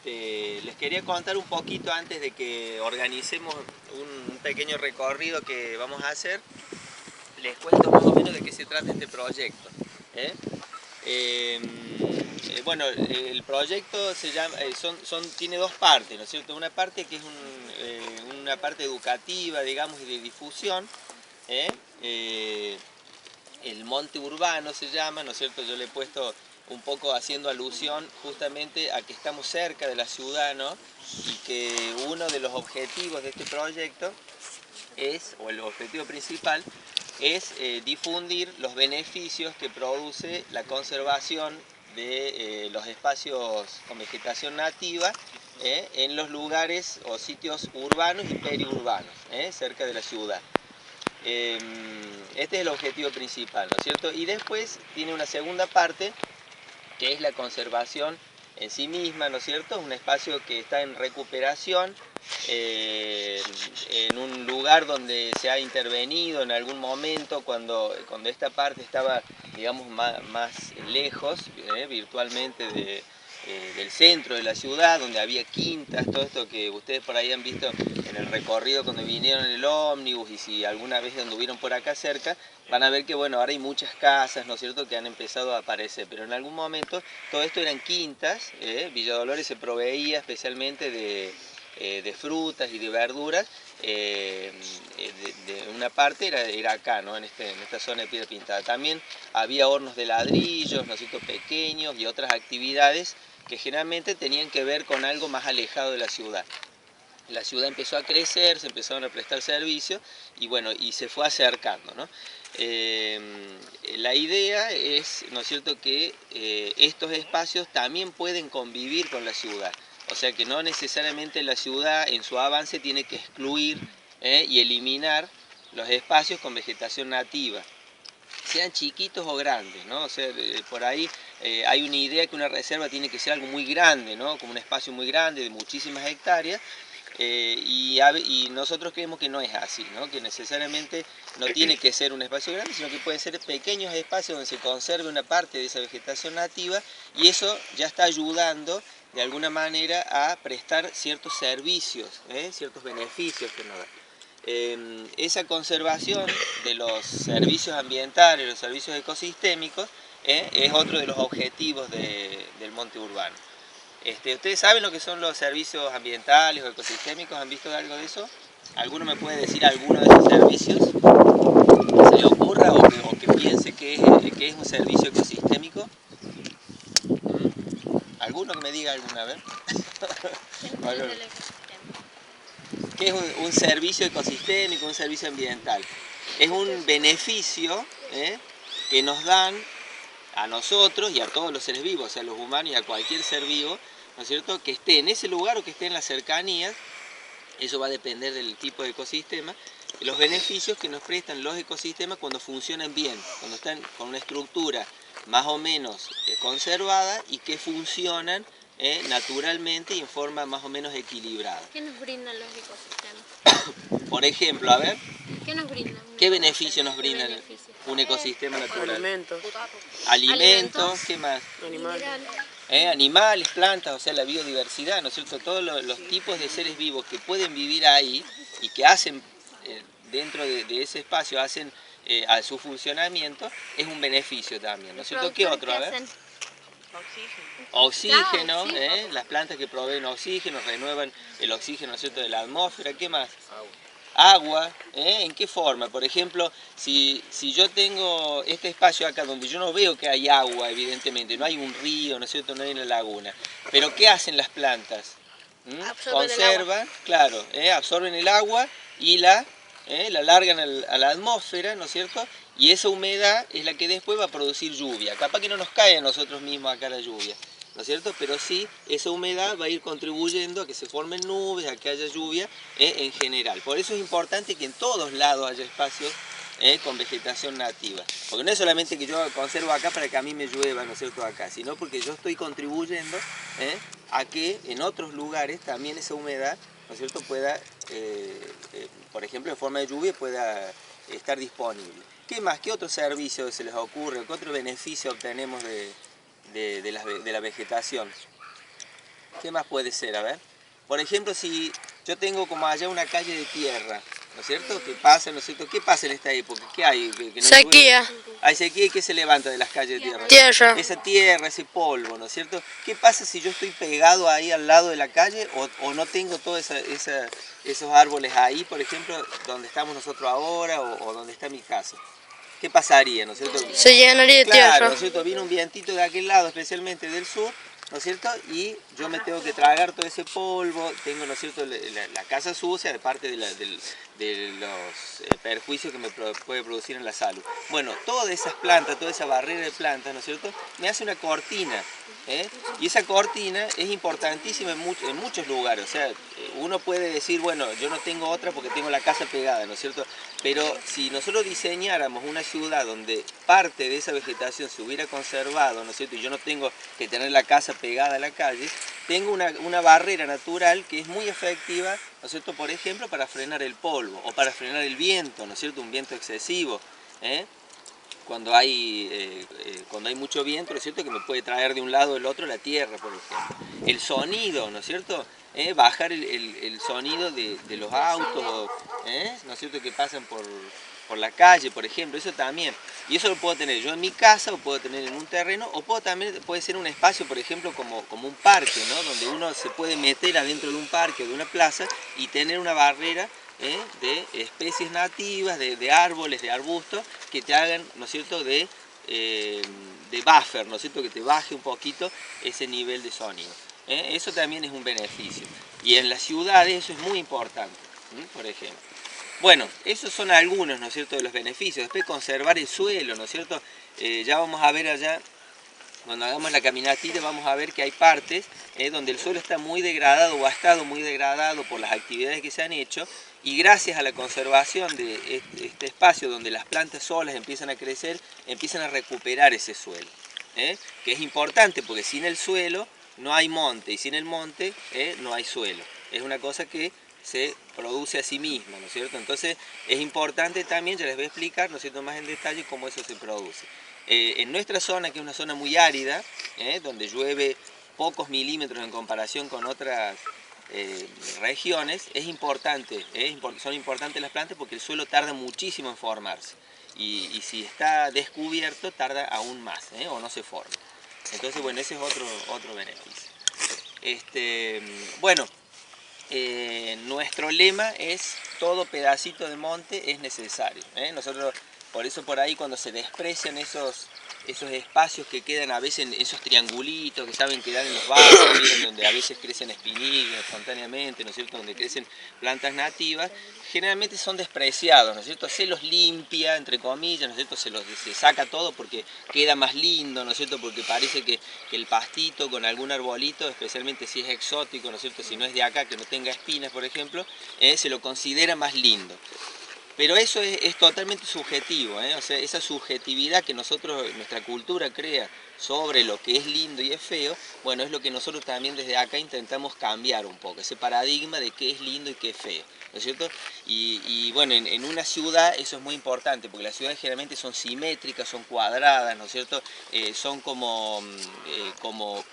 Les quería contar un poquito antes de que organicemos un pequeño recorrido que vamos a hacer. Les cuento más o menos de qué se trata este proyecto. Bueno, el proyecto se llama, tiene dos partes, ¿no es cierto? Una parte que es una parte educativa, digamos, y de difusión. El monte urbano se llama, ¿no es cierto? Yo le he puesto un poco haciendo alusión justamente a que estamos cerca de la ciudad, ¿no? Y que uno de los objetivos de este proyecto o el objetivo principal, es difundir los beneficios que produce la conservación de los espacios con vegetación nativa en los lugares o sitios urbanos y periurbanos, cerca de la ciudad. Este es el objetivo principal, ¿no es cierto? Y después tiene una segunda parte, que es la conservación en sí misma, ¿no es cierto? Un espacio que está en recuperación, en un lugar donde se ha intervenido en algún momento cuando esta parte estaba, digamos, más lejos, virtualmente del centro de la ciudad, donde había quintas, todo esto que ustedes por ahí han visto en el recorrido cuando vinieron en el ómnibus, y si alguna vez anduvieron por acá cerca, van a ver que bueno, ahora hay muchas casas, ¿no es cierto?, que han empezado a aparecer, pero en algún momento todo esto eran quintas. Villa Dolores se proveía especialmente de frutas y de verduras. De una parte era acá, ¿no? en esta zona de Piedra Pintada. También había hornos de ladrillos, ¿no es cierto?, pequeños, y otras actividades que generalmente tenían que ver con algo más alejado de la ciudad. La ciudad empezó a crecer, se empezaron a prestar servicios y bueno, y se fue acercando, ¿no? La idea es, ¿no es cierto?, que estos espacios también pueden convivir con la ciudad. O sea que no necesariamente la ciudad en su avance tiene que excluir y eliminar los espacios con vegetación nativa, sean chiquitos o grandes, ¿no? O sea, por ahí hay una idea que una reserva tiene que ser algo muy grande, ¿no? Como un espacio muy grande de muchísimas hectáreas. Y nosotros creemos que no es así, ¿no? Que necesariamente no tiene que ser un espacio grande, sino que pueden ser pequeños espacios donde se conserve una parte de esa vegetación nativa, y eso ya está ayudando de alguna manera a prestar ciertos servicios, ciertos beneficios que nos da. Esa conservación de los servicios ambientales, los servicios ecosistémicos, es otro de los objetivos del monte urbano. ¿Ustedes saben lo que son los servicios ambientales o ecosistémicos? ¿Han visto algo de eso? ¿Alguno me puede decir alguno de esos servicios que se le ocurra o que piense que es un servicio ecosistémico? ¿Alguno que me diga alguna vez? ¿Qué es un servicio ecosistémico, un servicio ambiental? Es un beneficio que nos dan a nosotros y a todos los seres vivos, a los humanos y a cualquier ser vivo, ¿no es cierto?, que esté en ese lugar o que esté en las cercanías. Eso va a depender del tipo de ecosistema. Los beneficios que nos prestan los ecosistemas cuando funcionan bien, cuando están con una estructura más o menos conservada y que funcionan naturalmente y en forma más o menos equilibrada. ¿Qué nos brindan los ecosistemas? Por ejemplo, a ver. ¿Qué nos brindan? ¿Qué beneficio nos brinda un ecosistema natural? Alimentos, ¿qué más? Animales, plantas, o sea, la biodiversidad, ¿no es cierto? Todos los tipos de seres vivos que pueden vivir ahí y que hacen dentro de ese espacio, hacen a su funcionamiento, es un beneficio también, ¿no es cierto? ¿Qué otro? A ver. Oxígeno, las plantas que proveen oxígeno, renuevan el oxígeno, ¿no es cierto?, de la atmósfera. ¿Qué más? Agua, ¿en qué forma? Por ejemplo, si yo tengo este espacio acá donde yo no veo que hay agua, evidentemente, no hay un río, ¿no es cierto?, no hay una laguna, pero ¿qué hacen las plantas? Conservan, claro, absorben el agua y la largan a la atmósfera, ¿no es cierto?, y esa humedad es la que después va a producir lluvia. Capaz que no nos cae a nosotros mismos acá la lluvia, ¿no es cierto?, pero sí, esa humedad va a ir contribuyendo a que se formen nubes, a que haya lluvia en general. Por eso es importante que en todos lados haya espacios con vegetación nativa. Porque no es solamente que yo conservo acá para que a mí me llueva, ¿no es cierto?, acá, sino porque yo estoy contribuyendo a que en otros lugares también esa humedad, ¿no es cierto?, pueda, por ejemplo, en forma de lluvia, pueda estar disponible. ¿Qué más? ¿Qué otro servicio se les ocurre? ¿Qué otro beneficio obtenemos de la vegetación? ¿Qué más puede ser? A ver. Por ejemplo, si yo tengo como allá una calle de tierra, ¿no es cierto? ¿Qué pasa, no es cierto? ¿Qué pasa en esta época? ¿Qué hay? Que no Sequía. llueve. Hay sequía y ¿qué se levanta de las calles de tierra? Tierra. Esa tierra, ese polvo, ¿no es cierto? ¿Qué pasa si yo estoy pegado ahí al lado de la calle o no tengo todos esos árboles ahí, por ejemplo, donde estamos nosotros ahora o donde está mi casa? ¿Qué pasaría, no es cierto? Se llenaría de Claro, tierra. ¿no es cierto? Viene un vientito de aquel lado, especialmente del sur, ¿no es cierto? Y yo me tengo que tragar todo ese polvo, tengo, ¿no es cierto?, la casa sucia, de parte de los perjuicios que me puede producir en la salud. Bueno, todas esas plantas, toda esa barrera de plantas, ¿no es cierto?, me hace una cortina, ¿eh? Y esa cortina es importantísima en muchos lugares. O sea, uno puede decir, bueno, yo no tengo otra porque tengo la casa pegada, ¿no es cierto? Pero si nosotros diseñáramos una ciudad donde parte de esa vegetación se hubiera conservado, ¿no es cierto?, y yo no tengo que tener la casa pegada a la calle, tengo una barrera natural que es muy efectiva, ¿no es cierto?, por ejemplo, para frenar el polvo o para frenar el viento, ¿no es cierto?, un viento excesivo, ¿eh? Cuando hay mucho viento, ¿no es cierto?, que me puede traer de un lado o del otro la tierra, por ejemplo. El sonido, ¿no es cierto?, bajar el sonido de los autos, ¿no es cierto?, que pasan por la calle, por ejemplo, eso también. Y eso lo puedo tener yo en mi casa, o puedo tener en un terreno, o puede ser un espacio, por ejemplo, como un parque, ¿no?, donde uno se puede meter adentro de un parque o de una plaza y tener una barrera de especies nativas, de árboles, de arbustos, que te hagan, ¿no es cierto?, de buffer, ¿no es cierto?, que te baje un poquito ese nivel de sonido. Eso también es un beneficio. Y en las ciudades eso es muy importante, por ejemplo. Bueno, esos son algunos, ¿no es cierto?, de los beneficios. Después conservar el suelo, ¿no es cierto? Ya vamos a ver allá, cuando hagamos la caminatita, vamos a ver que hay partes donde el suelo está muy degradado o ha estado muy degradado por las actividades que se han hecho, y gracias a la conservación de este espacio donde las plantas solas empiezan a crecer, empiezan a recuperar ese suelo, que es importante porque sin el suelo no hay monte, y sin el monte no hay suelo. Es una cosa que se produce a sí misma, ¿no es cierto? Entonces es importante también, ya les voy a explicar, ¿no es cierto?, más en detalle cómo eso se produce. En nuestra zona, que es una zona muy árida, donde llueve pocos milímetros en comparación con otras regiones, son importantes las plantas porque el suelo tarda muchísimo en formarse. Y si está descubierto, tarda aún más, o no se forma. Entonces, bueno, ese es otro beneficio. Bueno, nuestro lema es: todo pedacito de monte es necesario. Nosotros, por eso por ahí cuando se desprecian esos espacios que quedan a veces, esos triangulitos que saben quedar en los barrios, donde a veces crecen espinillas espontáneamente, ¿no es cierto?, donde crecen plantas nativas, generalmente son despreciados, ¿no es cierto?, se los limpia, entre comillas, ¿no es cierto?, se saca todo porque queda más lindo, ¿no es cierto?, porque parece que el pastito con algún arbolito, especialmente si es exótico, ¿no es cierto?, si no es de acá, que no tenga espinas, por ejemplo, se lo considera más lindo. Pero eso es totalmente subjetivo, o sea, esa subjetividad que nuestra cultura crea sobre lo que es lindo y es feo, bueno, es lo que nosotros también desde acá intentamos cambiar un poco, ese paradigma de qué es lindo y qué es feo, ¿no es cierto? Y bueno, en una ciudad eso es muy importante, porque las ciudades generalmente son simétricas, son cuadradas, ¿no es cierto? Son como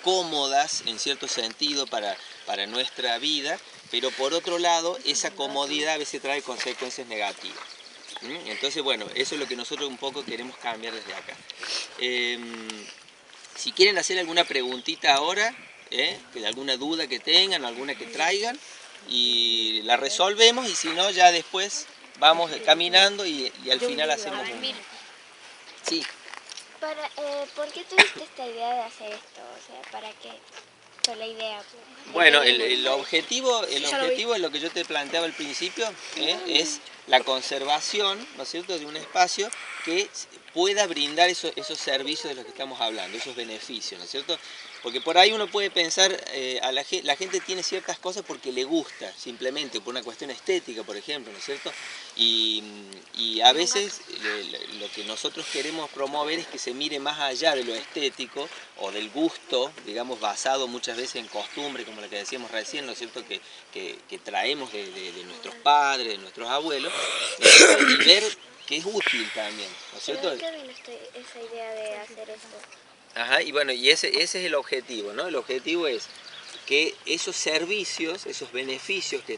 cómodas en cierto sentido para nuestra vida, pero por otro lado, esa comodidad a veces trae consecuencias negativas. Entonces, bueno, eso es lo que nosotros un poco queremos cambiar desde acá. Si quieren hacer alguna preguntita ahora, alguna duda que tengan, alguna que traigan, y la resolvemos, y si no, ya después vamos caminando y al final hacemos un... Sí. ¿Por qué tuviste esta idea de hacer esto? O sea, ¿para qué fue la idea? Bueno, el objetivo es lo que yo te planteaba al principio, es la conservación, ¿no es cierto?, de un espacio que pueda brindar esos servicios de los que estamos hablando, esos beneficios, ¿no es cierto? Porque por ahí uno puede pensar, la gente tiene ciertas cosas porque le gusta, simplemente por una cuestión estética, por ejemplo, ¿no es cierto? Y a veces lo que nosotros queremos promover es que se mire más allá de lo estético o del gusto, digamos, basado muchas veces en costumbre, como la que decíamos recién, ¿no es cierto?, que traemos de nuestros padres, de nuestros abuelos, y ver que es útil también, ¿no es cierto? ¿De qué vino esa idea de hacer esto? Ajá, y bueno, y ese es el objetivo, ¿no? El objetivo es que esos servicios, esos beneficios que